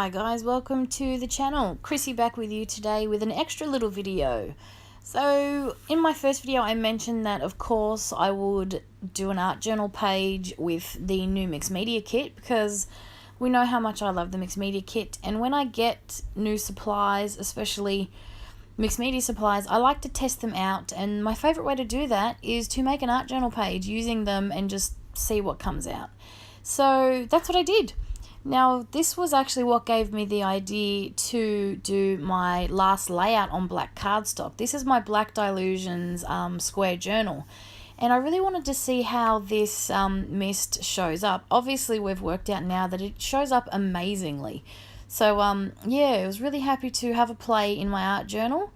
Hi guys, welcome to the channel. Chrissy back with you today with an extra little video. So in my first video I mentioned that of course I would do an art journal page with the new mixed media kit because we know how much I love the mixed media kit, and when I get new supplies, especially mixed media supplies, I like to test them out, and my favorite way to do that is to make an art journal page using them and just see what comes out. So that's what I did. Now, this was actually what gave me the idea to do my last layout on black cardstock. This is my Black Dilutions square journal, and I really wanted to see how this mist shows up. Obviously, we've worked out now that it shows up amazingly. So, yeah, I was really happy to have a play in my art journal.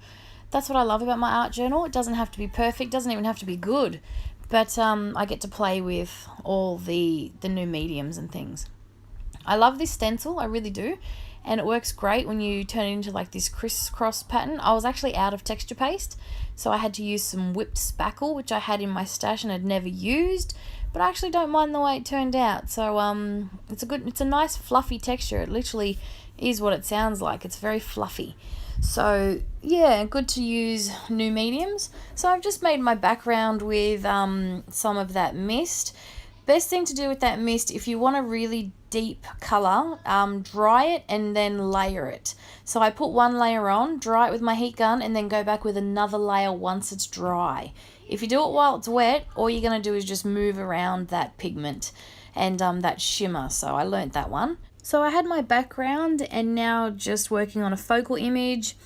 That's what I love about my art journal. It doesn't have to be perfect, doesn't even have to be good, but I get to play with all the new mediums and things. I love this stencil, I really do, and it works great when you turn it into like this crisscross pattern. I was actually out of texture paste, so I had to use some whipped spackle, which I had in my stash and had never used, but I actually don't mind the way it turned out. So it's a nice fluffy texture. It literally is what it sounds like. It's very fluffy. So yeah, good to use new mediums. So I've just made my background with some of that mist. Best thing to do with that mist, if you want a really deep color, dry it and then layer it. So I put one layer on, dry it with my heat gun, and then go back with another layer once it's dry. If you do it while it's wet, all you're going to do is just move around that pigment and that shimmer. So I learnt that one. So I had my background and now just working on a focal image.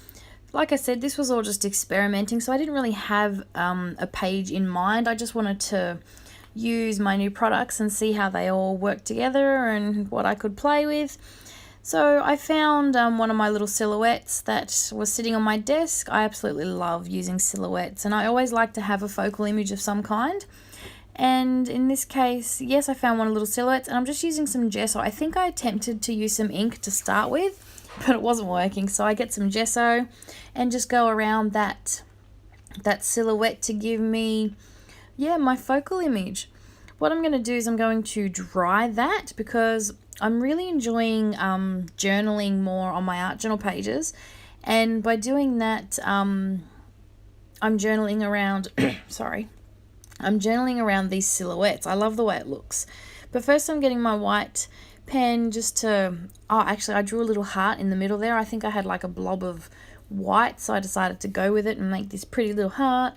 Like I said, this was all just experimenting, so I didn't really have a page in mind. I just wanted to use my new products and see how they all work together and what I could play with. So I found one of my little silhouettes that was sitting on my desk. I absolutely love using silhouettes, and I always like to have a focal image of some kind. And in this case, yes, I found one of the little silhouettes, and I'm just using some gesso. I think I attempted to use some ink to start with, but it wasn't working. So I get some gesso and just go around that silhouette to give me, yeah, my focal image. What I'm going to do is I'm going to dry that because I'm really enjoying journaling more on my art journal pages, and by doing that I'm journaling around I'm journaling around these silhouettes. I love the way it looks. But first I'm getting my white pen just to, actually I drew a little heart in the middle there. I think I had like a blob of white, so I decided to go with it and make this pretty little heart.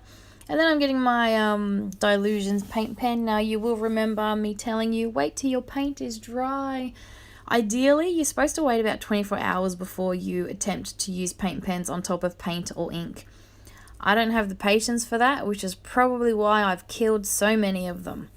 And then I'm getting my Dilutions paint pen. Now you will remember me telling you, wait till your paint is dry. Ideally, you're supposed to wait about 24 hours before you attempt to use paint pens on top of paint or ink. I don't have the patience for that, which is probably why I've killed so many of them.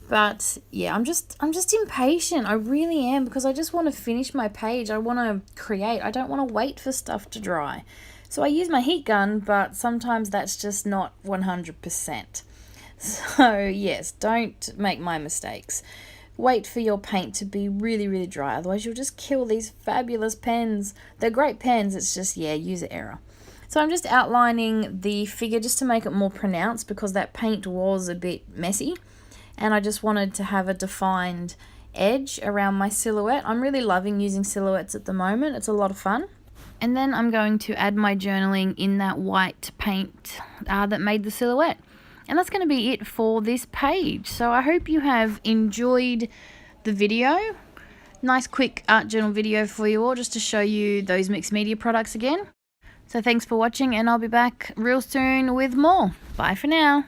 But yeah, I'm just impatient. I really am, because I just want to finish my page. I want to create. I don't want to wait for stuff to dry. So I use my heat gun, but sometimes that's just not 100%. So yes, don't make my mistakes. Wait for your paint to be really, really dry. Otherwise you'll just kill these fabulous pens. They're great pens. It's just, yeah, user error. So I'm just outlining the figure just to make it more pronounced because that paint was a bit messy. And I just wanted to have a defined edge around my silhouette. I'm really loving using silhouettes at the moment. It's a lot of fun. And then I'm going to add my journaling in that white paint that made the silhouette. And that's going to be it for this page. So I hope you have enjoyed the video. Nice quick art journal video for you all, just to show you those mixed media products again. So thanks for watching, and I'll be back real soon with more. Bye for now.